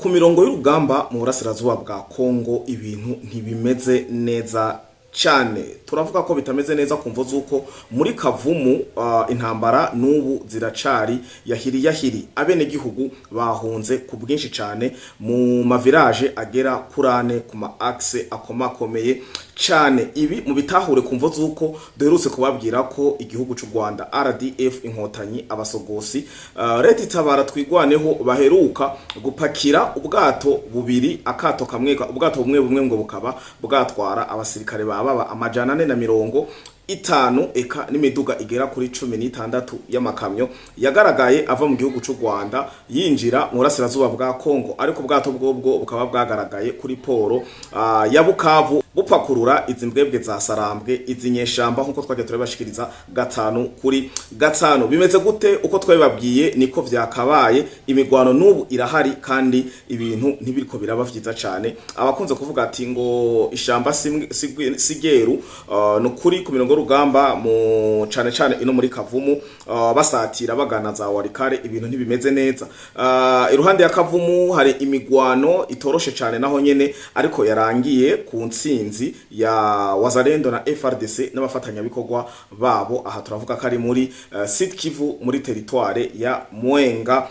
ku mirongo y'urugamba mu burasirazuba bwa Kongo ibintu ntibimeze neza cyane. Turavuga ko bitameze neza kumvo zuko muri Kavumu intambara n'ubu ziracari yahiri abene gihugu bahunze ku bwinshi cyane mu mavirage agera kurane ku ma axe akomakomeye cyane. Ibi mu bitahure kumvo zuko duherutse kubabwira ko igihugu cy'u Rwanda RDF inkotanyi abasogosi leta itabara twigwaneho baheruka gupakira ubwato bubiri, akato kamwe ubwato bumwe ngo bukaba bwatwara abasirikare baba amajana 450 eka n'imiduga igera kuri 16 y'amakamyo yagaragaye ava mu gihugu cy'u Rwanda yinjira mu burasirazuba bwa Kongo, ariko ubwato bwobwo bukaba bwagaragaye kuri poro ya Bukavu bupakurura izi mbwebwe za Sarambwe, izi nyeshamba nkuko twagiye turabashikiriza 5/5. Bimeze gute? Uko twabibabwiye niko vyakabaye. Imigwano n'ubu irahari kandi ibintu ntibiriko biraba vyiza cyane. Abakunze kuvuga ati ngo ishamba sigeru no kuri ku mirongo rugamba mu cyane ino muri Kavumu basatira bagana za Warikare, ibintu ntibimeze neza. Iruhande ya Kavumu hari imigwano itoroshe cyane naho nyene, ariko yarangiye ku ntsinzi ya Wazalendo na FRDC n'abafatanya bikorwa babo. Aha turavuga ko ari muri Sud Kivu muri territoire ya Mwenga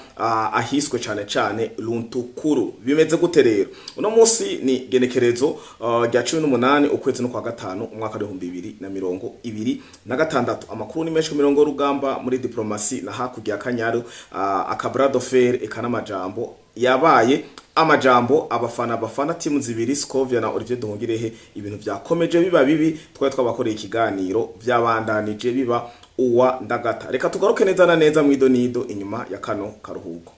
ahiswe cyane Luntukuru. Bimeze gute rero? Uno munsi ni genekerezo rya 18 ukwezi no kwa gatanu umwaka 2026. Amakuru ni menshi ku mirongo rugamba muri diplomasi na hakurya ya Kanyaru, akabrado fer ekana majambo yabaye amajambo abafana timu zibiri Scovia na Olivier Duhungirehe. Ibintu byakomeje biba bibi, twabakoreye ikiganiro byabandanije biba uwa ndagata. Reka tugaruke neza na neza mu idonido inyuma ya kano karuhuko.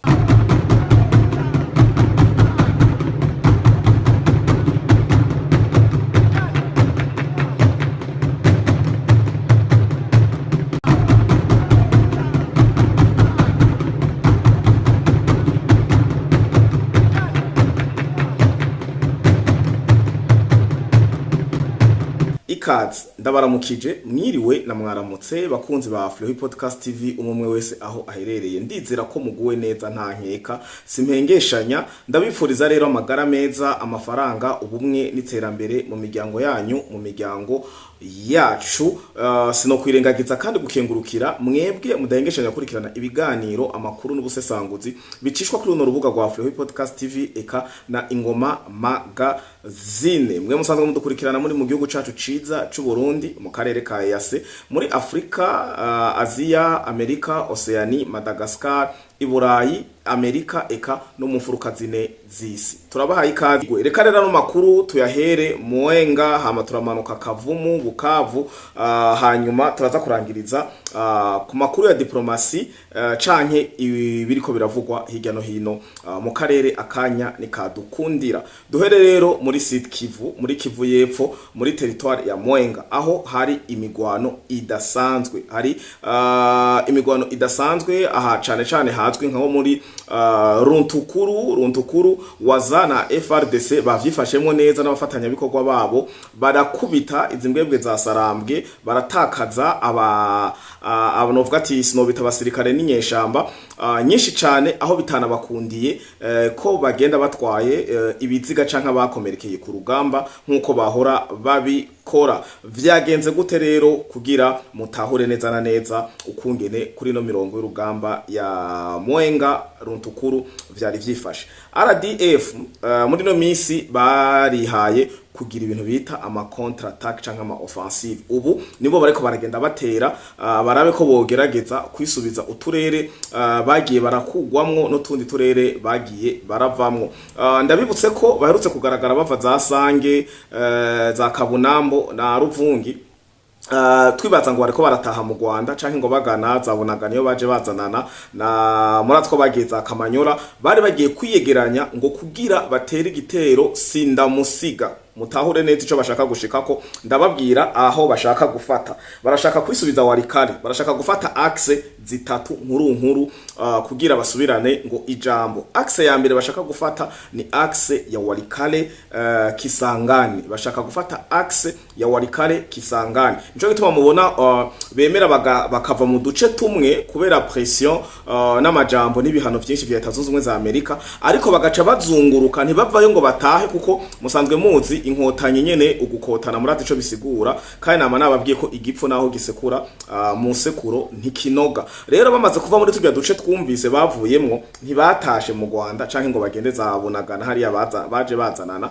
Ndabaramukije, mwiriwe na mwaramutse bakunzi ba Flow Podcast TV umwe wese aho aherereye. Ndizera ko muguwe neza nta nkeka, simpengeshanya. Ndabifuriza rero amagara meza, amafaranga, ubumwe n'iterambere mu miryango yanyu, mu miryango yacu. Sino kwirengagiza kandi gukengurukira mwebwe mudahengeshanya kurikirana ibiganiro, amakuru n'ubusesanguzi bicishwa kuri uno rubuga rwa Flow Podcast TV eka na Ingoma Magazine. Mwe musanzwe mudukurikirana muri mu gihugu cacu ciza c'u Burundi, mu karere ka EAC, muri Afrika, Asia, Amerika, Oceania, Madagascar, Iburayi, Amerika eka no mu mfuruka zine zisi. Turabahaye ikaze. Reka rero no makuru tuyahere Mwenga, hama turamanuka Kavumu, Bukavu, hanyuma turaza kurangiriza ku makuru ya diplomasi canke ibiriko biravugwa hirya no hino mu karere. Akanya ni kadukundira. Duhere rero muri Sud Kivu, muri Kivu y'Epfo, muri territoire ya Mwenga, aho hari imigwano idasanzwe. Hari imigwano idasanzwe aha cane hazwi nkaho muri Runtukuru waza na FRDC bavyifashemo neza n'abafatanya bikorwa babo, barakubita izi mbwebwe za Sarambwe, baratakaza abanovuga ati sinobita abasirikare n'inyeshamba nyinshi cyane, aho bitana bakundiye ko bagenda batwaye ibiziga canka bakomerekeye ku rugamba nkuko bahora babikora. Vyagenze gute rero kugira mutahure neza na neza ukungene kuri no mirongo y'urugamba ya Mwenga Runtukuru vyari vyifashe? RDF muri no misi barihaye kugira ibintu bita ama counter attack canka ama offensive. Ubu nibo bariko baragenda batera barabe ko bogerageza kwisubiza uturere bagiye barakugwamwo n'utundi turere bagiye baravamwo. Ndabibutse ko baherutse kugaragara bava za Sange, za Kabunambo na Ruvungi. Twibaza ngo bariko barataha mu Rwanda canke ngo bagana zabonaga niyo baje bazanana na muratwo bageza Kamanyora, bari bagiye kwiyegeranya ngo kugira batera igitero sindamusiga. mutahure neza ico bashaka gushikako. Ndababwira aho bashaka gufata, barashaka kwisubiza Walikale, barashaka gufata axe zitatu nkuru kugira basubirane ngo ijambo. Axe ya mbere bashaka gufata ni axe ya Walikale Kisangani, bashaka gufata axe ya Walikale Kisangani. Nico gituma mubona bemera bakava mu duce tumwe kubera pression n'amajambo n'ibihano byinshi vya Leta Zunze Ubumwe za Amerika, ariko bagaca bazunguruka ntibavayo ngo batahe, kuko musanzwe muzi inkotanyi nyene ugukotana muri atico bisigura, kandi nama nababwiye ko igipfu naho gisekura mu sekuro ntikinoga. Rero bamaze kuva muri tujya duce twumvise bavuyemwo, ntibatashe mu Rwanda canke ngo bagende za Bunagana hariya baje bazanana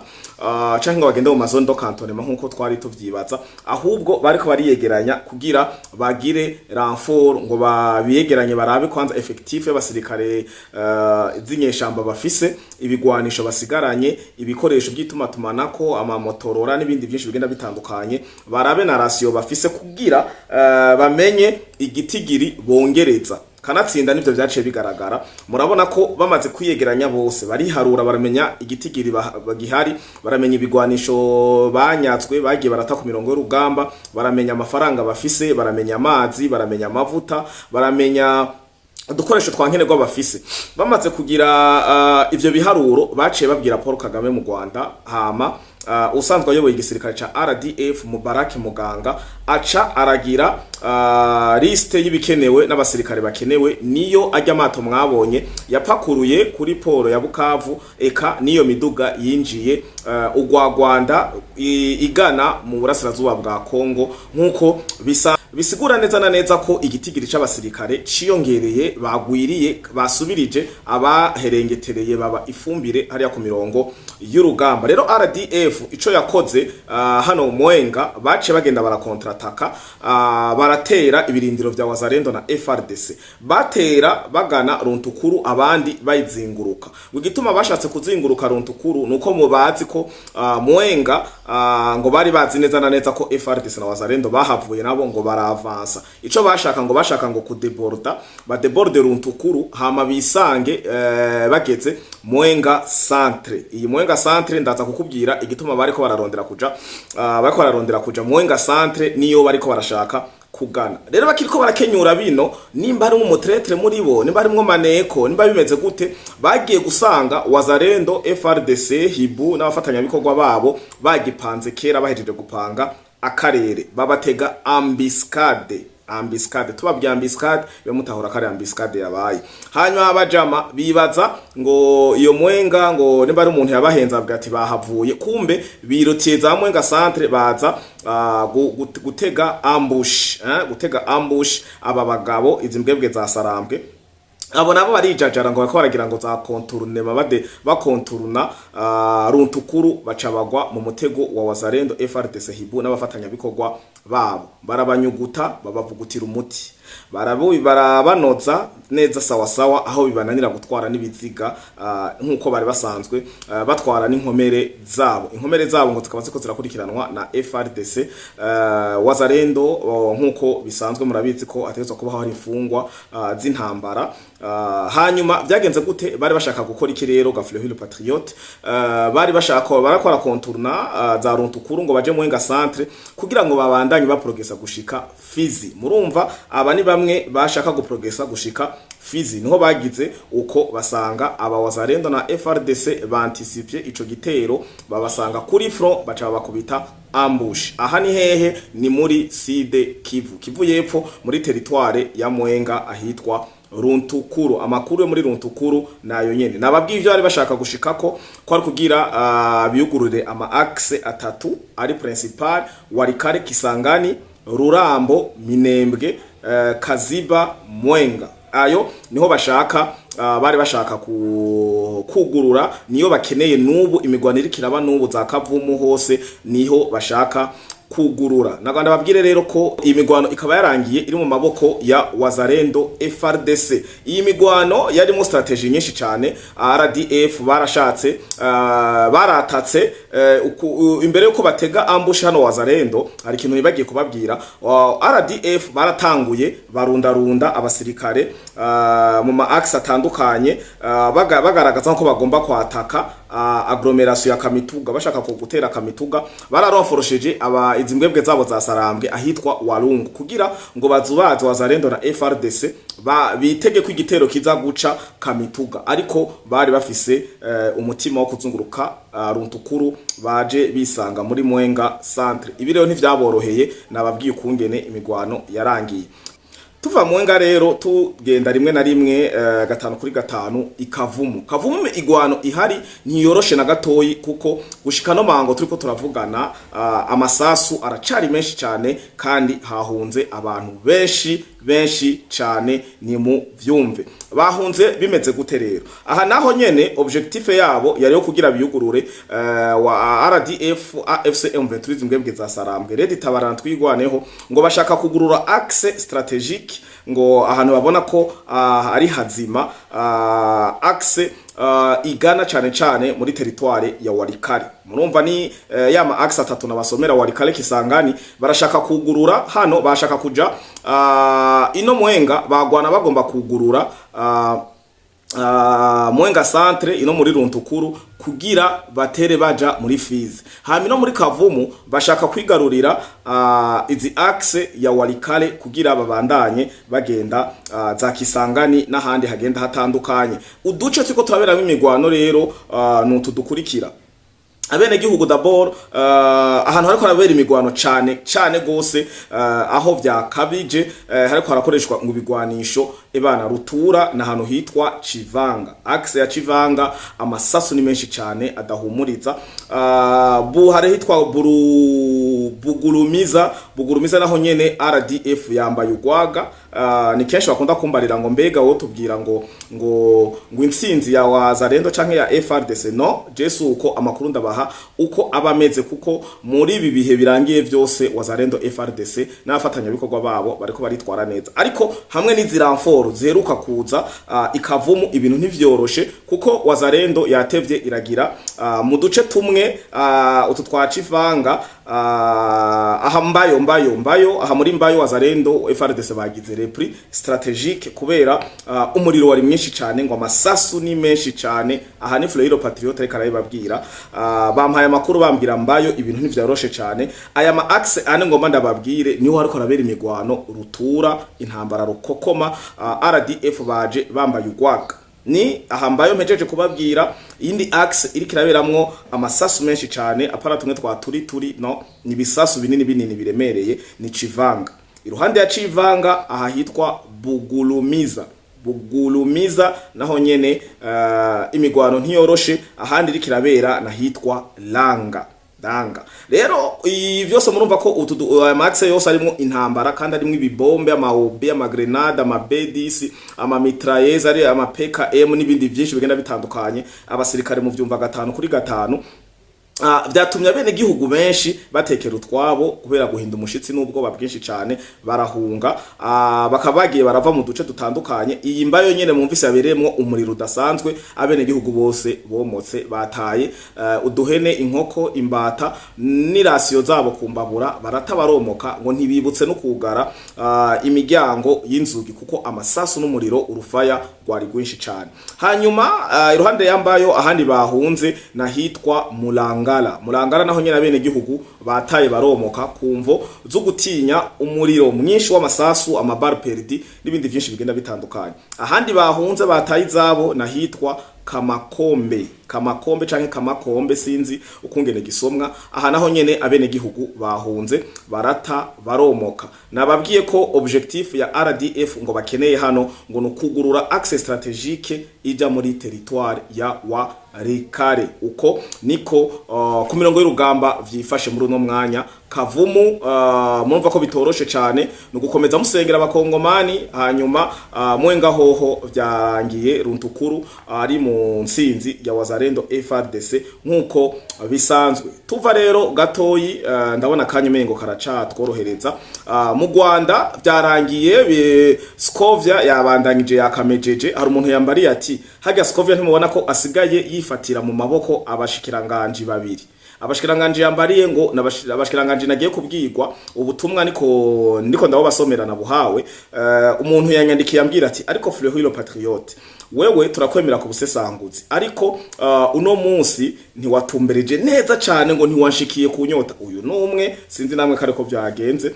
canke ngo bagende mu mazondo cantonnement nkuko twari tuvyibaza, ahubwo bariko bariyegeranya kugira bagire renfort, ngo babiyegeranye barabe kwanza effectif y'abasirikare z'inyeshamba bafise, ibigwanisho basigaranye, ibikoresho by'itumatumanako, amamotorora n'ibindi byinshi bigenda bitandukanye, barabe na ratio bafise kugira bamenye igitigiri bongereza. Kanatsinda nivyo vyaciye bigaragara, murabona ko bamaze kwiyegeranya bose bariharura, baramenya igitigiri bagihari, baramenya ibigwanisho banyatswe bagiye barata ku mirongo y'urugamba, baramenya amafaranga bafise, baramenya amazi, baramenya amavuta, baramenya udukoresho twankenerwa bafise. Bamaze kugira ivyo biharuro, baciye babwira Paul Kagame mu Rwanda, hama usanzwe ayoboye igisirikare ca RDF Mubarak Muganga aca aragira liste y'ibikenewe n'abasirikare bakenewe, niyo ajya amato mwabonye yapakuruye kuri poro ya Bukavu, eka niyo miduga yinjiye Rwanda igana mu burasirazuba bwa Kongo, nkuko bisigura neza na neza ko igitigiri c'abasirikare ciyongereye, bagwiriye, basubirije abaherengetereye baba ifumbire hariya ku mirongo y'urugamba. Rero RDF ico yakoze hano Mwenga, bace bagenda barakontrataka, baratera ibirindiro vya Wazalendo na FRDC, batera bagana Runtukuru, abandi bayizinguruka. Wigituma bashatse kuzinguruka Runtukuru nuko mubazi ko Mwenga ngo bari bazi neza na neza ko FRDC na Wazalendo bahavuye nabo ngo baravansa. Ico bashaka ngo kudeborda, badeborde Runtukuru, hama bisange bageze Mwenga centre. Iyi Mwenga centre ndaza kukubwira igituma bariko bararondera kuja Mwenga centre, niyo bariko barashaka kugana. Rero bakiriko barakenyura bino, nimba ari umutretre muri bo, nimba ari mwo maneko, nimba bimeze gute, bagiye gusanga Wazalendo, FRDC, Hibu n'abafatanya bikorwa babo bagipanze kera, bahejeje gupanga akarere, babatega ambiscade. Tubabwiye ambiscade bemutahura kare ambiscade yabaye. Hanyuma abajama bibaza ngo iyo Mwenga, ngo nimba ari umuntu yabahenza avuga ati bahavuye, kumbe birotiye za Mwenga centre, baza gutega ambush aba bagabo, izi mbwebwe za Sarambwe. Abo nabo barijajara ngo baragira ngo za konturune, babade bakonturuna Runtukuru, bacabagwa mu mutego wa Wazalendo, FRDC, Hibu n'abafatanya bikorwa babo, barabanyuguta, babavugutira umuti, barabanoza neza sawa aho bibananira gutwara n'ibiziga nkuko bari basanzwe batwara n'inkomere zabo ngo zikaba ziko zirakurikiranwa na FRDC. Wazalendo nkuko bisanzwe murabizi ko ategetswe kuba hari imfungwa z'intambara. Hanyuma byagenze gute? Bari bashaka gukora iki rero Gafilehile Patriote? Bari bashaka barakora konturuna za Runtukuru ngo baje Mwenga centre kugira ngo babandanye baprogressa gushika Fizi. Murumva aba ni bamwe bashaka guprogressa gushika Fizi, niho bagize uko basanga aba Wazalendo na FRDC bantisipye ico gitero, babasanga kuri front, baca bakubita ambush. Aha ni hehe? Ni muri Side Kivu yepfo, muri territoire ya Mwenga ahitwa Runtukuru. Amakuru yo muri Runtukuru nayo nyene nababwiye ivyo bari bashaka gushikako, ko ari kugira biyugurure ama axe atatu ari principal: Walikale, Kisangani, Rurambo, Minembwe, Kaziba, Mwenga. Ayo niho bashaka, bari bashaka kugurura, niyo bakeneye nubu, imigwanire kiraba nubu za Kavumu hose niho bashaka kugurura. Naganda babwire rero ko iyi migwano ikaba yarangiye iri mu maboko ya Wazalendo, FRDC. Iyi migwano yari mu strategy nyinshi cyane. RDF barashatse baratatse imbere yuko batega ambush hano Wazalendo, hari ikintu nibagiye kubabwira. RDF baratanguye barunda abasirikare mu ma axe atandukanye, bagaragaza ko bagomba kwataka agglomeration ya Kamituga bashaka ko gutera Kamituga bararonforosheje izi mbwebwe zabo za Sarambwe ahitwa Walungu kugira ngo bazubaze Wazalendo na FRDC bitege ko igitero kiza guca Kamituga ariko bari bafise umutima wo kuzunguruka Runtukuru baje bisanga muri Mwenga centre. Ibi rero ntivyaboroheye nababwiye ukungene imigwano yarangiye. Tuva Mwenga rero tugenda rimwe na rimwe gatanu kuri gatanu ikavumu. Kavumu igwano ihari ntiyoroshe na gatoyi kuko gushika no mango turiko turavugana amasasu aracari menshi cyane kandi hahunze abantu benshi cyane ni mu vyumve. Bahunze bimeze gute rero? Aha naho nyene objectif yabo yari yo kugira biyugurure wa RDF AFC M23 mbwebwe za Sarambwe. Redi tabarana twigwaneho ngo bashaka kugurura axe strategique ngo ahantu babona ko ari hazima axe igana cyane muri territoire ya Walikale. Murumva ni yama axe atatu nabasomera Walikale Kisangani barashaka kugurura hano bashaka kuja ino Mwenga bagwana bagomba kugurura Mwenga centre ino muri Runtukuru kugira batere baja muri Fizi. Hama no muri Kavumu bashaka kwigarurira izi axe ya Walikale kugira babandanye bagenda za Kisangani n'ahandi hagenda hatandukanye. Uduce twiko turaberamo imigwano rero nutudukurikira. Abene gihugu d'abord ahantu hariko harabera imigwano cyane gose aho vyakabije hariko harakoreshwa mu bigwanisho ebana rutura na hano hitwa Chivanga. Axe ya Chivanga amasasu ni menshi cyane adahumuriza buhare hitwa Bugurumiza naho nyene RDF yambaye ugwaga ni kenshi bakunda kumbarira ngo mbega wo tubwira ngo intsinzi ya Wazalendo canke ya FRDC no Jesu uko amakuru ndabaha uko abameze kuko muri ibi bihe birangiye byose Wazalendo FRDC n'afatanya bikorwa babo bariko baritwara neza ariko hamwe n'iziramforo ziheruka kuza ikavumu ibintu ntivyoroshe kuko Wazalendo yatevye iragira mu duce tumwe utu twa Chivanga aha mbayo aha muri mbayo Wazalendo FRDC bagize repris strategique kubera umuriro wari mwinshi cyane ngo amasasu ni menshi cyane aha ni Fleury Patriote reka arababwira bampaye amakuru bambwira mbayo ibintu ntivyoroshe cyane aya ma axe ane ngomba ndababwire niho hariko arabera imigwano rutura intambara rukokoma RDF baje bambaye ugwaga ni ahambayo mpejeje kubabwira indi axe iri kiraberamwo amasasu menshi cyane apara tumwe twa turi no ni bisasu binini biremereye ni Chivanga. Iruhande ya Chivanga aha hitwa Bugurumiza naho nyene imigwano ntiyoroshe ahandi iri kirabera na hitwa Danga. Rero byose murumva ko amaxe yose arimo intambara kandi arimo ibibombe amaobe amagrenade amabedisi amamitrailleuses ari amapKM n'ibindi byinshi bigenda bitandukanye abasirikare mu vyumva gatanu kuri gatanu vyatumye abene gihugu benshi batekera utwabo kubera guhinda umushitsi n'ubwoba bwinshi cyane barahunga bakabagiye barava mu duce dutandukanye. Iyi mbayo nyene mumvise yabereyemo umuriro udasanzwe abene gihugu bose bomotse bataye uduhene inkoko imbata n'irasiyo zabo kumbabura baratabaromoka ngo ntibibutse no kugara imiryango y'inzugi kuko amasasu n'umuriro urufaya gwari gwinshi cyane. Hanyuma iruhande yambayo ahandi bahunze na hitwa Mulangala naho nyene abene gihugu bataye baromoka kumvo zo gutinya umuriro mwinshi w'amasasu amabar perdi n'ibindi byinshi bigenda bitandukanye. Ahandi bahunze bataye izabo na hitwa Kamakombe canke Kamakombe sinzi ukungene gisomwa aha naho nyene abene gihugu bahunze barata baromoka. Nababwiye ko objectif ya RDF ngo bakeneye hano ngo nukugurura axe strategique ija muri territoire ya Walikale uko niko ku mirongo y'urugamba vyifashe muri uno mwanya. Kavumu murumva ko bitoroshe cyane nugukomeza musengera abakongomani hanyuma Mwenga hoho byarangiye Runtukuru ari mu nsinzi ya Wazalendo FRDC nkuko bisanzwe. Tuva rero gatoyi ndabona kanyemengo karaca tworohereza mu Rwanda byarangiye Scovia yabandanyije yakamejeje hari umuntu yambariye ati hajya Scovia ntimubona ko asigaye yifatira mu maboko abashikiranganje babiri. Abashikiranganje yambariye ngo nabashikiranganje nagiye kubwirwa ubutumwa niko ndabo basomera na buhawe umuntu yanyandikiye ambwira ati ariko Fleury Patriote wewe turakwemera ku busesanguzi ariko uno munsi ntiwatumbereje neza cyane ngo ntiwanshikiye ku nyota. Uyu numwe sinzi namwe kare ko byagenze,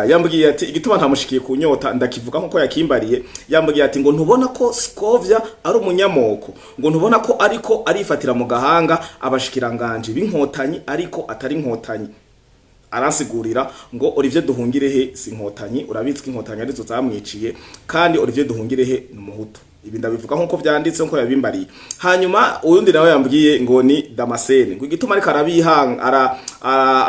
yambwiye ati igituma ntamushikiye ku nyota ndakivuga nkuko yakimbariye. Yambwiye ati ngo ntubona ko Scovia ari umunyamoko, ngo ntubona ko ariko arifatira mu gahanga abashikiranganje b'inkotanyi ariko atari inkotanyi. Arasigurira ngo Olivier Duhungirehe si inkotanyi, urabitswe inkotanyi arizo zamwiciye, kandi Olivier Duhungirehe ni umuhutu. Ibi ndabivuga nkuko byanditse nko yabimbariye. Hanyuma uyundi nawe yambwiye ngo ni Damascene, ngo igituma ariko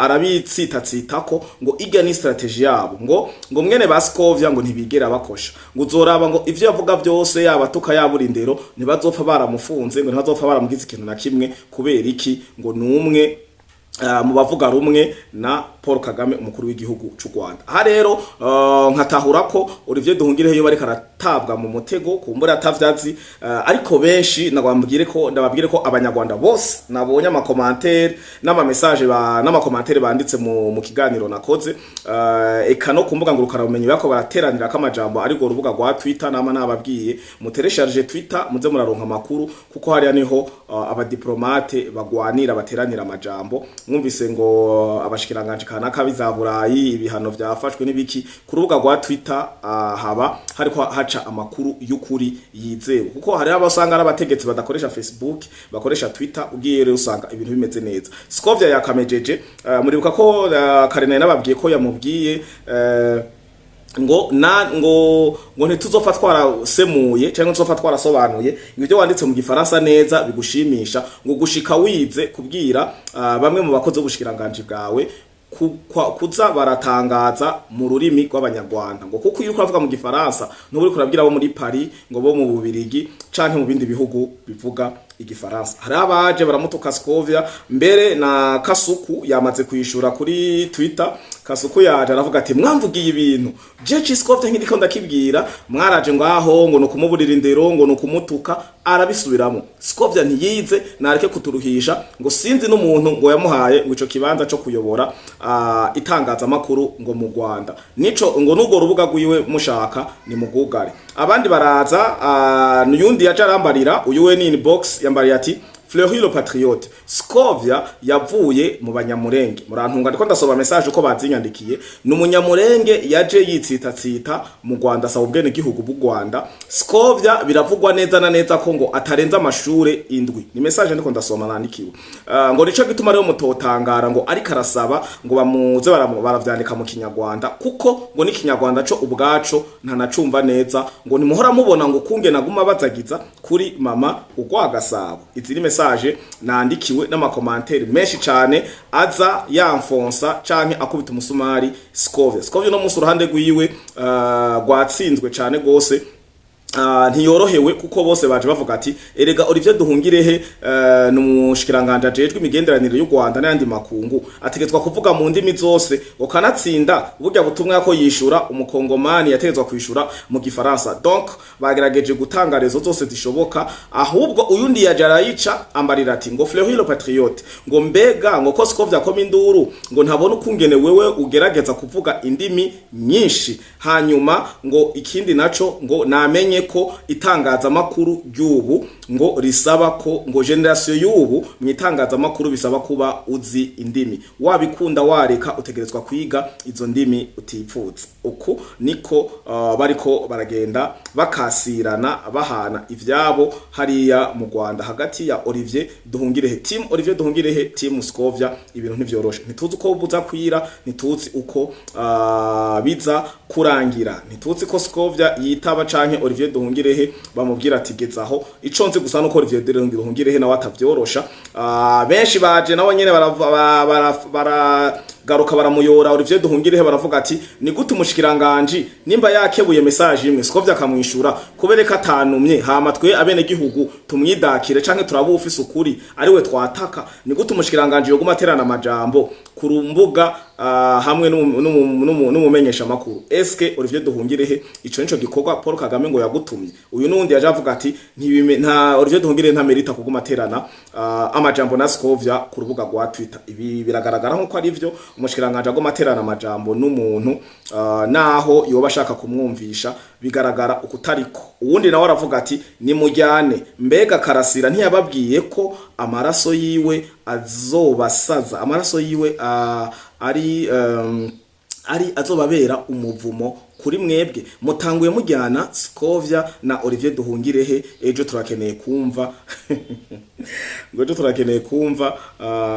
arabitsitatsitako ngo iga ni strategy yabo, ngo mwene ba Scovia ngo ntibigera bakosha, ngo uzoraba ngo ivyo yavuga byose yabatuka yabura indero ntibazopfa baramufunze, ngo ntibazopfa baramugize ikintu na kimwe. Kubera iki? Ngo numwe mu bavuga rumwe na Paul Kagame umukuru w'igihugu cy'u Rwanda. Aha rero nkatahura ko Olivier Duhungirehe yo bariko aratabwa mu mutego kumbura atavyazi, ariko benshi ndababwire ko abanyarwanda bose nabonye ama commentaire n'ama message n'ama commentaire banditse mu kiganiro nakoze, eka no kumbuga ngurukana bumenyi bako barateranira kamajambo ariko urubuga rwa Twitter nama nababwiye muteresharge Twitter muze muraronka makuru, kuko hariya niho abadiplomate bagwanira bateranira amajambo. Mwumvise ngo abashikiranganje kanaka bizaburayi ibihano byafashwe n'ibiki, ku rubuga rwa Twitter haba hariko haca amakuru y'ukuri yizewe, kuko hari abasanga ari abategetsi badakoresha Facebook bakoresha Twitter, ugiye rero usanga ibintu bimeze neza. Scovia yakamejeje, muribuka ko Karena nababwiye ko yamubwiye ngo ntituzofa twarasemuye cyangwa tuzofa twarasobanuye ibyo wanditse mu gifaransa neza bigushimisha, ngo gushika wize kubwira bamwe mu bakozi b'ubushikiranganje bwawe kuza baratangaza mu rurimi rw'abanyarwanda, ngo kuko iyo uravuga mu gifaransa n'uburi kurabwira abo muri Paris, ngo bo mu Bubirigi canke mu bindi bihugu bivuga igifaransa. Hari abaje baramutuka Scovia, mbere na Kasuku yamaze kuyishura kuri Twitter. Kasuku yaje aravuga ati mwamvugiye ibintu jeje Scovia nk'iriko ndakibwira, mwaraje ngaho ngo nukumuburira indero, ngo nukumutuka, arabisubiramo. Scovia ntiyize nareke kuturuhisha, ngo sinzi n'umuntu ngo yamuhaye ngo ico kibanza cyo kuyobora itangaza makuru ngo mu Rwanda. Nico ngo nugo rubuga gwiwe mushaka ni mugugare. Abandi baraza n'uyundi yaje arambarira, uyu ni inbox yambariye ati Fleury le Patriote, Scovia yavuye mu banyamurenge. Murantunga ndiko ndasoma message uko bazinyandikiye. N'umunyamurenge yaje yitsitatsita mu Rwanda asaba ubwene gihugu bw'u Rwanda. Scovia biravugwa neza na neza ko ngo atarenza amashure indwi. Ni message ndiko ndasoma nandikiwe. Ngo nico gituma rero mutotangara ngo ari karasaba ngo bamuze baravyandika mu Kinyarwanda, kuko ngo ni Kinyarwanda cyo ubwaco ntanacumva neza, ngo nimuhora mubona ngo kunge naguma bazagiza kuri mama ugwagasabo. Izi ni message nandikiwe n'amakomantere menshi cyane aza yamfonsa canke akubita umusumari Scovia no musi uruhande rwiwe rwatsinzwe cyane gose. Ntiyorohewe kuko bose baje bavuga ati erega Olivier Duhungirehe n'umushikiranganje ajejwe imigenderanire y'u Rwanda n'andi makungu ategetswe kuvuga mu ndimi zose, ukanatsinda burya butumwa yako yishura umukongomani yategetswe kwishura mu gifaransa. Donc bagerageje gutanga rezo zose zishoboka, ahubwo uyundi yajara yica ambarira ati ngo Fleury le Patriote, ngo mbega ngo ko Scovia koma induru, ngo ntabona ukungene wewe ugerageza kuvuga indimi nyinshi. Hanyuma ngo ikindi naco ngo namenye ko itangaza makuru y'ubu ngo risaba ko ngo generation y'ubu mu itangaza makuru bisaba kuba uzi indimi, wabikunda wareka utegerezwa kwiga izo ndimi utipfutse. Uku niko bariko baragenda bakasirana bahana ivyabo hariya mu Rwanda hagati ya Olivier Duhungirehe team Olivier Duhungirehe team Scovia. Ibintu ntivyoroshe, ntituzi uko buza kwira, ntituzi uko biza kurangira, ntituzi ko Scovia yitaba canke Olivier Duhungirehe bamubwira ati gezaho. Ico nzi gusa nuko Olivier Duhungirehe nawe atavyorosha. Benshi baje nabo nyene garuka baramuyora Olivier Duhungirehe, baravuga ati ni gute umushikiranganje nimba yakebuye message imwe Scovia akamwishura kubereka atanumye, hama twe abene gihugu tumwidakire canke turabu ufise ukuri ari we twataka, ni gute umushikiranganje yo gumaterana amajambo ku rumbuga hamwe n'umumenyesha makuru. Eske Olivier Duhungirehe ico nico gikorwa Paul Kagame ngo yagutumye? Uyu nundi yaje avuga ati nta Olivier Duhungirehe nta merita kugumaterana amajambo na Scovia ku rubuga rwa Twitter. Ibi biragaragara nko ari byo umushikiranganje agumaterana amajambo n'umuntu naho yoba ashaka kumwumvisha bigaragara ukutariko. uwundi nawe aravuga ati nimujyane. Mbega Karasira ntiyababwiye ko amaraso yiwe azobasaza, amaraso yiwe ari azobabera umuvumo kuri mwebwe. Mutanguye mujyana Scovia na Olivier Duhungirehe, ejo turakeneye kumva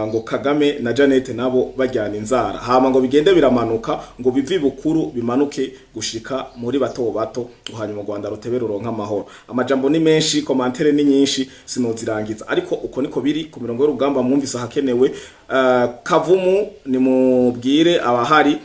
ngo Kagame na Janet nabo bajyana inzara, hama ngo bigende biramanuka, ngo bivi bukuru bimanuke gushika muri bato bato, hanyuma mu Rwanda rutebe ruronka amahoro. Amajambo ni menshi, commentaire ni nyinshi, sinozirangiza, ariko uko niko biri ku mirongo y'urugamba. Mwumvise hakenewe Kavumu nimubwire abahari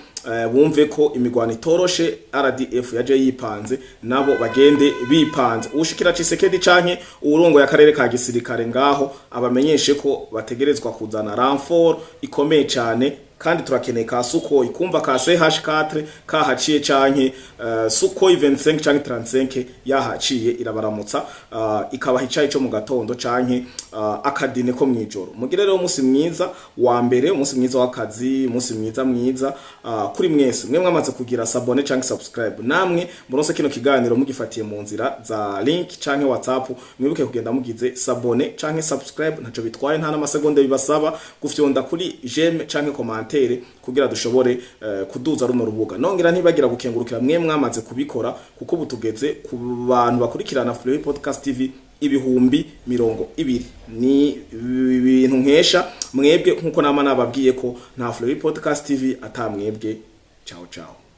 bumve ko imigwano itoroshe, RDF yaje yipanze, nabo bagende bipanze. Ushikira Tshisekedi canke urongo y'akarere ka gisirikare ngaho abamenyeshe ko bategerezwa kuzana renfort ikomeye cyane, kandi turakeneye ka Sukhoi, kumva ka CH4 kahaciye canke Sukhoi 25 canke 35 yahaciye irabaramutsa, ikabaha icayi cyo mu gatondo canke akadine ko mwijoro. Mugire rero umunsi mwiza wa mbere, umunsi mwiza w'akazi, umunsi mwiza kuri mwese mwe mwamaze kugira sabone canke subscribe. Namwe muronse kino kiganiro mugifatiye mu nzira za link canke WhatsApp, mwibuke kugenda mugize sabone canke subscribe, ntaco bitwaye, nta n'amasegonda bibasaba gufyonda kuri j'aime canke comment kugira dushobore kuduza runo rubuga. Nongera ntibagira gukengurukira mwe mwamaze kubikora, kuko butugeze ku bantu bakurikirana Fleury Podcast TV 20,000. Ni ibintu nkesha mwebwe, nkuko nama nababwiye ko nta Fleury Podcast TV atamwebwe. Ciao ciao.